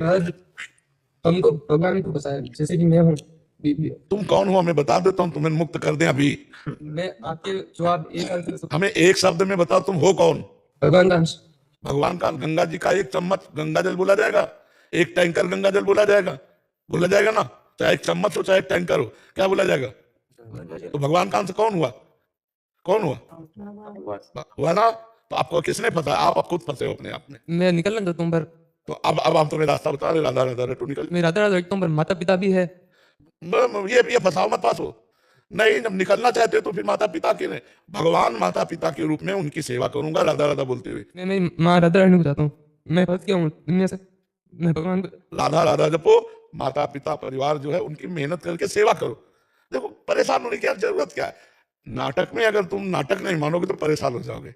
आज हमको भगवान को बताया, जैसे कि मैं हूँ। तुम कौन हो हमें बता देता हूँ, तुम्हें मुक्त कर दें अभी। मैं आपके जवाब एक आंसर से हमें एक शब्द में बताओ तुम हो कौन। भगवान का अंश। भगवान का, गंगा जी का एक चम्मच गंगा जल बोला जाएगा, एक टैंकर गंगा जल बोला जाएगा, बोला जाएगा ना। चाहे एक चम्मच हो चाहे एक टैंकर हो, क्या बोला जाएगा। तो भगवान का अंश कौन हुआ, कौन हुआ, हुआ ना। तो आपको किसने फंसा, आप खुद फंसे हो अपने आप में। मैं निकलना चाहता हूँ पर तो अब हम तुम्हें रास्ता बता रहे, राधा राधा रटू निकल। मैं राधा राधा रखता हूँ, पर माता पिता भी है। ये फंसाओ मत पास हो। नहीं, जब निकलना चाहते हो तो फिर माता पिता के नहीं, भगवान माता पिता के रूप में उनकी सेवा करूंगा राधा राधा बोलते हुए। मैं मेरी माँ राधा रानी को चाहता हूँ। मैं फंस गया हूँ दुनिया से। मैं भगवान को राधा राधा जपो, माता पिता परिवार जो है उनकी मेहनत करके सेवा करो। देखो परेशान होने की यार जरूरत क्या है। नाटक में अगर तुम नाटक नहीं मानोगे तो परेशान हो जाओगे।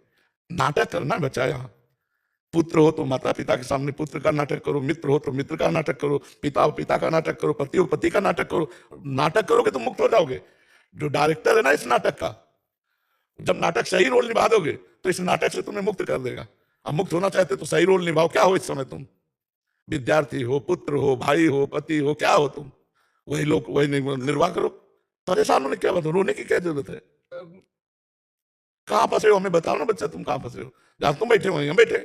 नाटक करना है बच्चा। यहाँ पुत्र हो तो माता पिता के सामने पुत्र का नाटक करो, मित्र हो तो मित्र का नाटक करो, पिता हो पिता का नाटक करो, पति हो पति का नाटक करो। नाटक करोगे तो मुक्त हो जाओगे। जो डायरेक्टर है ना इस नाटक का, जब नाटक सही रोल निभा दोगे तो इस नाटक से तुम्हें मुक्त कर देगा। अब मुक्त होना चाहते तो सही रोल निभाओ। क्या हो इस समय तुम, विद्यार्थी हो, पुत्र हो, भाई हो, पति हो, क्या हो तुम, वही लोग वही निर्वाह करो। परेशान होने क्या बात, रोने की क्या जरूरत है। कहाँ फंसे हो हमें बताओ ना बच्चा, तुम कहाँ फंसे हो। जहां तुम बैठे हो वहीं हम बैठे,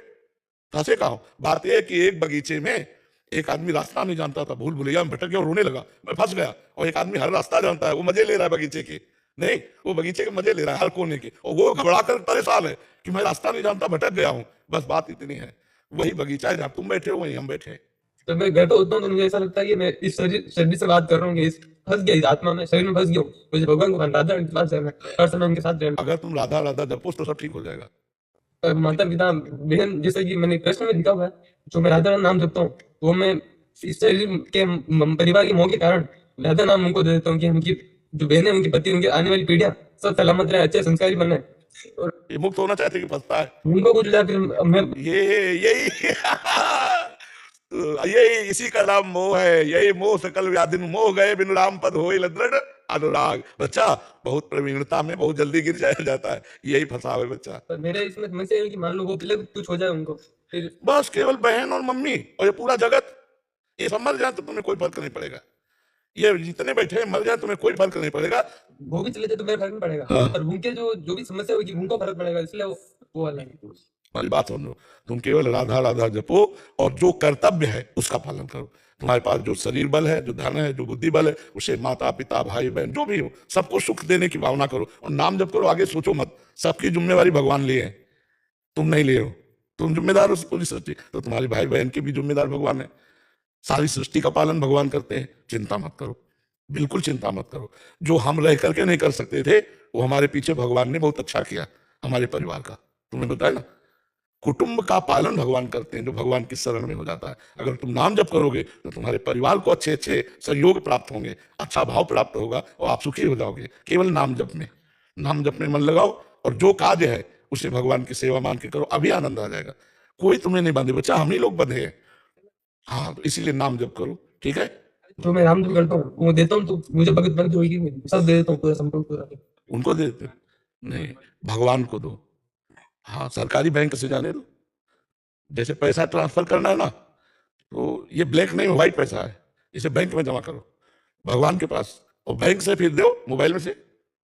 फंसे कहाँ हो। बात यह है कि एक बगीचे में एक आदमी रास्ता नहीं जानता था, भूल भुलैया में भटक गया और रोने लगा, मैं फंस गया। और एक आदमी हर रास्ता जानता है, वो मजे ले रहा है बगीचे के। नहीं, वो बगीचे के मजे ले रहा है हर कोने के, और वो घबरा कर परेशान है कि मैं रास्ता नहीं जानता, भटक गया हूँ। बस बात इतनी है। वही बगीचा है जहाँ तुम बैठे हो वहीं हम बैठे। तो मैं घर पे होता हूँ तो मुझे ऐसा लगता है कि मैं इस शरीर से बात कर रहा हूँ, कि फंस गया, इस आत्मा में शरीर में फंस गया हूँ। मुझे भगवान को राधा रानी के पास जाना है, हर समय उनके साथ रहना। अगर तुम राधा राधा जपो तो सब ठीक हो जाएगा। माता पिता बहन, जैसे कि मैंने प्रश्न में लिखा हुआ है, जो मैं राधा नाम जपता हूँ, वो मैं इस शरीर के परिवार के मोह के कारण राधा नाम उनको दे देता हूँ, कि उनकी जो बहन है, उनकी पति, उनकी आने वाली पीढ़ियां सब सलामत रहे, अच्छे संस्कारी बने। और ये मुक्त होना चाहते कि फंसता है। उनको कुछ जाए फिर मैं ये यही यही इसी का नाम मोह है। यही मोह सकल व्याधिन, मोह गए बिनु राम पद होए दृढ़ अनुराग। बच्चा बहुत प्रवीणता में बहुत जल्दी गिर जाया जाता है, यही फंसाव है बच्चा। पर मेरे इसमें समस्या है कि मान लो वो पहले कुछ हो जाए उनको, फिर बस केवल बहन और मम्मी और ये पूरा जगत, ये सब मर जाए तो तुम्हें कोई फर्क नहीं पड़ेगा। ये जितने बैठे हैं मर जाए तुम्हें कोई फर्क नहीं पड़ेगा। वो भी चले जाए तो मेरा फर्क नहीं पड़ेगा। हाँ। पर उनके जो भी समस्या होगी उनको फर्क पड़ेगा, इसलिए वो वाला है। हमारी बात सुनो, तुम केवल राधा राधा जपो और जो कर्तव्य है उसका पालन करो। तुम्हारे पास जो शरीर बल है, जो धन है, जो बुद्धि बल है, उसे माता पिता भाई बहन जो भी हो सबको सुख देने की भावना करो और नाम जप करो। आगे सोचो मत, सबकी जिम्मेवारी भगवान लिए है, तुम नहीं लिए हो। तुम जिम्मेदार हो पूरी सृष्टि, तो तुम्हारे भाई बहन की भी जिम्मेदार भगवान है। सारी सृष्टि का पालन भगवान करते हैं। चिंता मत करो, बिल्कुल चिंता मत करो। जो हम रह करके नहीं कर सकते थे वो हमारे पीछे भगवान ने बहुत अच्छा किया। हमारे परिवार का तुम्हें बताया ना, कुटुंब का पालन भगवान करते हैं जो भगवान की शरण में हो जाता है। अगर तुम नाम जप करोगे तो तुम्हारे परिवार को अच्छे अच्छे सहयोग प्राप्त होंगे, अच्छा भाव प्राप्त होगा और आप सुखी हो जाओगे। केवल नाम जप में, नाम जप में मन लगाओ और जो कार्य है उसे भगवान की सेवा मान के करो, अभी आनंद आ जाएगा। कोई तुम्हें नहीं बांधे बच्चा, हम ही लोग बंधे हैं। हाँ, तो इसीलिए नाम जप करो, ठीक है। जो मैं नाम जप करता हूँ वो देता हूँ, तो मुझे भगत बन होगी, सब दे देता हूँ, पूरा संपूर्ण पूरा। उनको दे देते नहीं, भगवान को दो। हाँ, सरकारी बैंक से जाने दो। जैसे पैसा ट्रांसफर करना है ना, तो ये ब्लैक नहीं व्हाइट पैसा है, इसे बैंक में जमा करो भगवान के पास, और बैंक से फिर दो मोबाइल में से।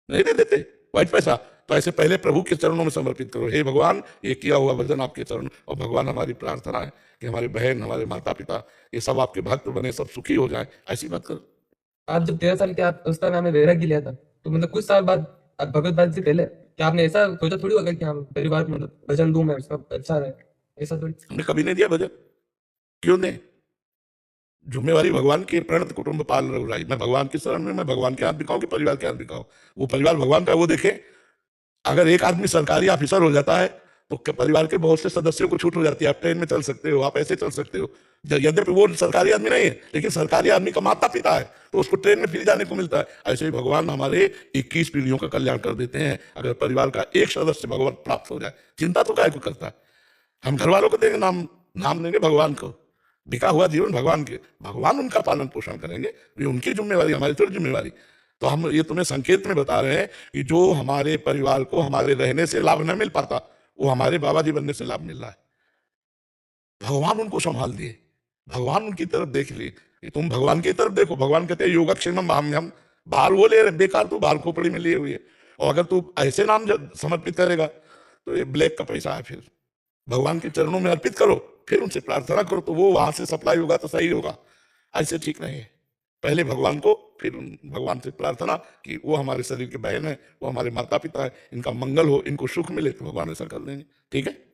नहीं दे देते व्हाइट पैसा, तो ऐसे पहले प्रभु के चरणों में समर्पित करो। हे भगवान, ये किया हुआ भजन आपके चरण, और भगवान हमारी प्रार्थना है कि हमारे बहन, हमारे माता पिता, ये सब आपके भक्त बने, सब सुखी हो जाए। ऐसी बात करो। आप जब 13 साल के आप उस समय हमें वैराग्य लिया था, तो मतलब कुछ साल बाद आप भगवत बात से पहले क्या आपने ऐसा सोचा थोड़ी होगा कि हाँ परिवार में मतलब भजन दूं मैं, सब अच्छा रहे, ऐसा थोड़ी। हमने कभी नहीं दिया भजन, क्यों नहीं। जिम्मेवारी भगवान की, प्रणत कुटुंब पाल रघुराई। मैं भगवान की शरण में, मैं भगवान के हाथ दिखाऊं कि परिवार के हाथ दिखाऊं। वो परिवार भगवान का वो देखे। अगर एक आदमी सरकारी ऑफिसर हो जाता है तो परिवार के बहुत से सदस्यों को छूट हो जाती है। आप ट्रेन में चल सकते हो, आप ऐसे चल सकते हो। यद्यपि वो सरकारी आदमी नहीं है लेकिन सरकारी आदमी का माता पिता है, तो उसको ट्रेन में फिर जाने को मिलता है। ऐसे ही भगवान हमारे 21 पीढ़ियों का कल्याण कर देते हैं अगर परिवार का एक सदस्य भगवान प्राप्त हो जाए। चिंता तो काय को करता है। हम घर वालों को देंगे नाम, नाम देंगे भगवान को। बिका हुआ जीवन भगवान के, भगवान उनका पालन पोषण करेंगे, ये उनकी जिम्मेवारी, हमारी थोड़ी जिम्मेवारी। तो हम ये तुम्हें संकेत में बता रहे हैं कि जो हमारे परिवार को हमारे रहने से लाभ न मिल पाता, वो हमारे बाबा जी बनने से लाभ मिल रहा है। भगवान उनको संभाल दिए। भगवान उनकी तरफ देख लिए कि तुम भगवान की तरफ देखो। भगवान कहते हैं योगक्षेमम हम बाहर वो ले रहे, बेकार तू बाहर खोपड़ी में लिए हुई है। और अगर तू ऐसे नाम समर्पित करेगा तो ये ब्लैक का पैसा है। फिर भगवान के चरणों में अर्पित करो, फिर उनसे प्रार्थना करो, तो वो वहां से सप्लाई होगा तो सही होगा। ऐसे ठीक नहीं है। पहले भगवान को, फिर भगवान से प्रार्थना कि वो हमारे शरीर के बहन है, वो हमारे माता पिता है, इनका मंगल हो, इनको सुख मिले, तो भगवान ऐसा कर देंगे। ठीक है।